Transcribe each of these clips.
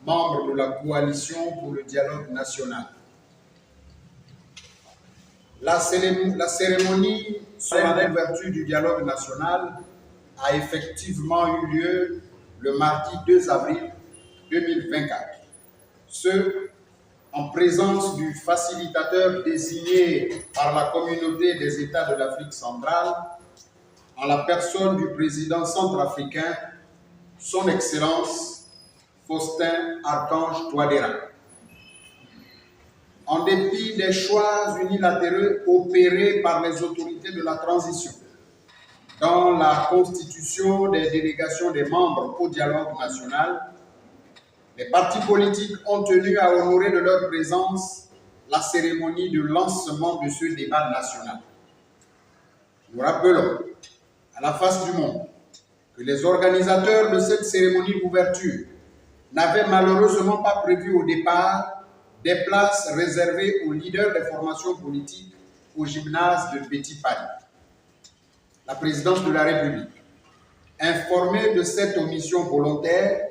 membre de la coalition pour le dialogue national. La cérémonie solennelle d'ouverture du dialogue national a effectivement eu lieu le mardi 2 avril 2024. Ce, en présence du facilitateur désigné par la communauté des États de l'Afrique centrale, en la personne du président centrafricain, son Excellence Faustin Archange Touadéra. En dépit des choix unilatéraux opérés par les autorités de la transition, dans la constitution des délégations des membres au dialogue national, les partis politiques ont tenu à honorer de leur présence la cérémonie de lancement de ce débat national. Nous rappelons à la face du monde que les organisateurs de cette cérémonie d'ouverture n'avaient malheureusement pas prévu au départ des places réservées aux leaders des formations politiques au gymnase de Petit Paris. La présidence de la République, informée de cette omission volontaire,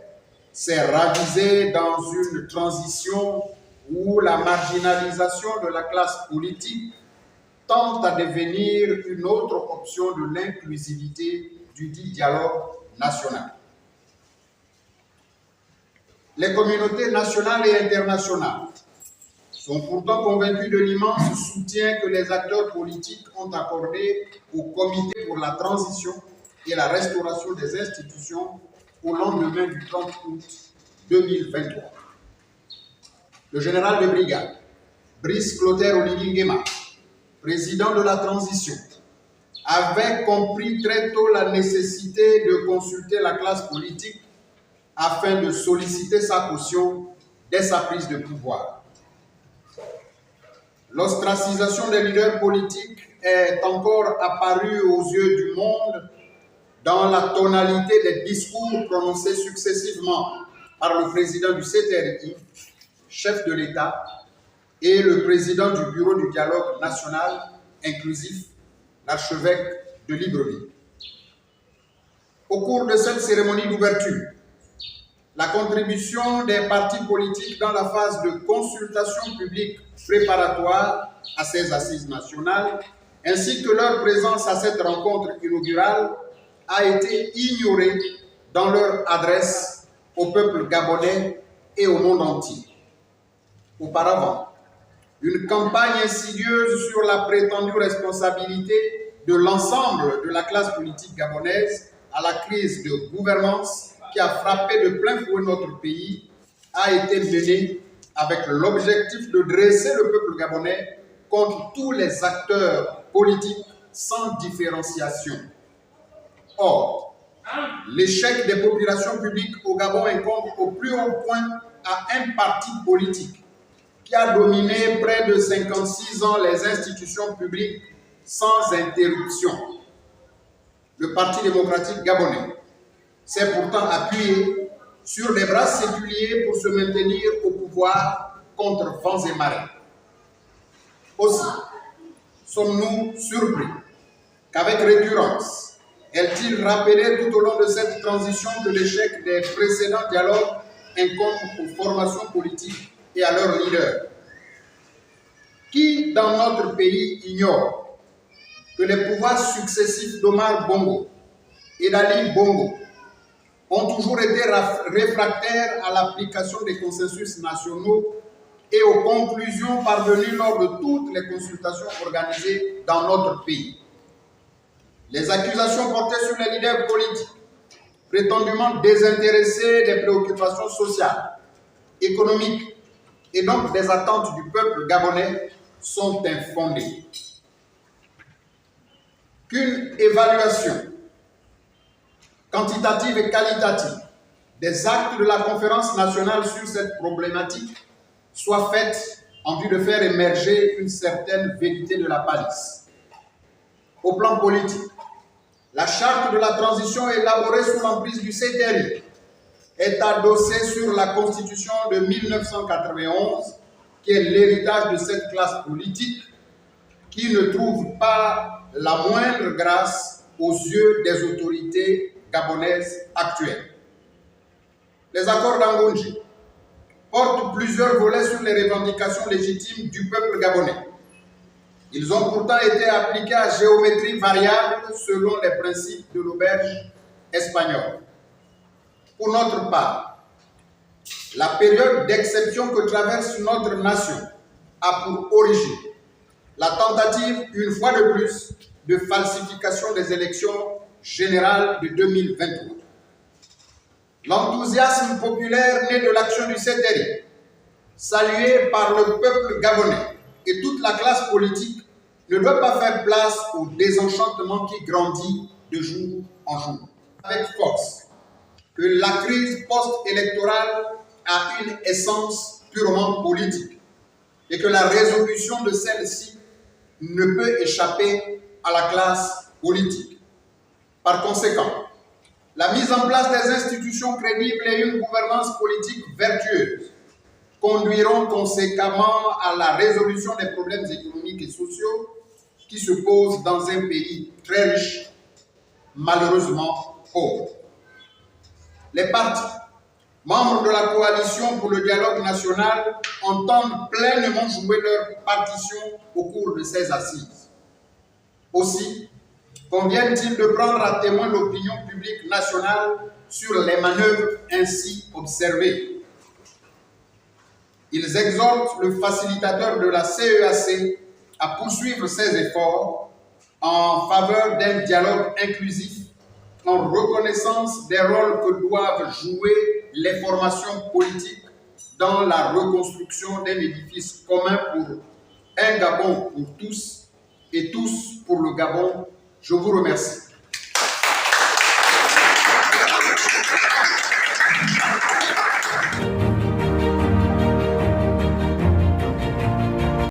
s'est ravisée dans une transition où la marginalisation de la classe politique tente à devenir une autre option de l'inclusivité du dit dialogue national. Les communautés nationales et internationales sont pourtant convaincus de l'immense soutien que les acteurs politiques ont accordé au Comité pour la transition et la restauration des institutions au lendemain du 30 août 2023. Le général de brigade, Brice Clotaire Oligui Nguema, président de la transition, avait compris très tôt la nécessité de consulter la classe politique afin de solliciter sa caution dès sa prise de pouvoir. L'ostracisation des leaders politiques est encore apparue aux yeux du monde dans la tonalité des discours prononcés successivement par le président du CTRI, chef de l'État, et le président du Bureau du dialogue national inclusif, l'archevêque de Libreville. Au cours de cette cérémonie d'ouverture, la contribution des partis politiques dans la phase de consultation publique préparatoire à ces assises nationales, ainsi que leur présence à cette rencontre inaugurale, a été ignorée dans leur adresse au peuple gabonais et au monde entier. Auparavant, une campagne insidieuse sur la prétendue responsabilité de l'ensemble de la classe politique gabonaise à la crise de gouvernance qui a frappé de plein fouet notre pays a été menée avec l'objectif de dresser le peuple gabonais contre tous les acteurs politiques sans différenciation. Or, l'échec des populations publiques au Gabon incombe au plus haut point à un parti politique qui a dominé près de 56 ans les institutions publiques sans interruption. Le Parti démocratique gabonais s'est pourtant appuyé sur des bras séculiers pour se maintenir au pouvoir contre vents et marées. Aussi, sommes-nous surpris qu'avec récurrence, est-il rappelé tout au long de cette transition que l'échec des précédents dialogues incombe aux formations politiques et à leurs leaders? Qui, dans notre pays, ignore que les pouvoirs successifs d'Omar Bongo et d'Ali Bongo ont toujours été réfractaires à l'application des consensus nationaux et aux conclusions parvenues lors de toutes les consultations organisées dans notre pays. Les accusations portées sur les leaders politiques, prétendument désintéressés des préoccupations sociales, économiques et donc des attentes du peuple gabonais, sont infondées. Qu'une évaluation quantitative et qualitative des actes de la conférence nationale sur cette problématique soit faite en vue de faire émerger une certaine vérité de la palisse. Au plan politique, la charte de la transition élaborée sous l'emprise du CTRI est adossée sur la Constitution de 1991, qui est l'héritage de cette classe politique qui ne trouve pas la moindre grâce aux yeux des autorités gabonaises actuelles. Les accords d'Angonji portent plusieurs volets sur les revendications légitimes du peuple gabonais. Ils ont pourtant été appliqués à géométrie variable selon les principes de l'auberge espagnole. Pour notre part, la période d'exception que traverse notre nation a pour origine la tentative, une fois de plus, de falsification des élections générales de 2023. L'enthousiasme populaire né de l'action du CTRI, salué par le peuple gabonais et toute la classe politique, ne doit pas faire place au désenchantement qui grandit de jour en jour. Avec force, que la crise post-électorale a une essence purement politique et que la résolution de celle-ci ne peut échapper à la classe politique. Par conséquent, la mise en place des institutions crédibles et une gouvernance politique vertueuse conduiront conséquemment à la résolution des problèmes économiques et sociaux qui se posent dans un pays très riche, malheureusement pauvre. Les partis, membres de la coalition pour le dialogue national, entendent pleinement jouer leur partition au cours de ces assises. Aussi, convient-il de prendre à témoin l'opinion publique nationale sur les manœuvres ainsi observées. Ils exhortent le facilitateur de la CEAC à poursuivre ses efforts en faveur d'un dialogue inclusif en reconnaissance des rôles que doivent jouer les formations politiques dans la reconstruction d'un édifice commun pour un Gabon pour tous et tous pour le Gabon. Je vous remercie.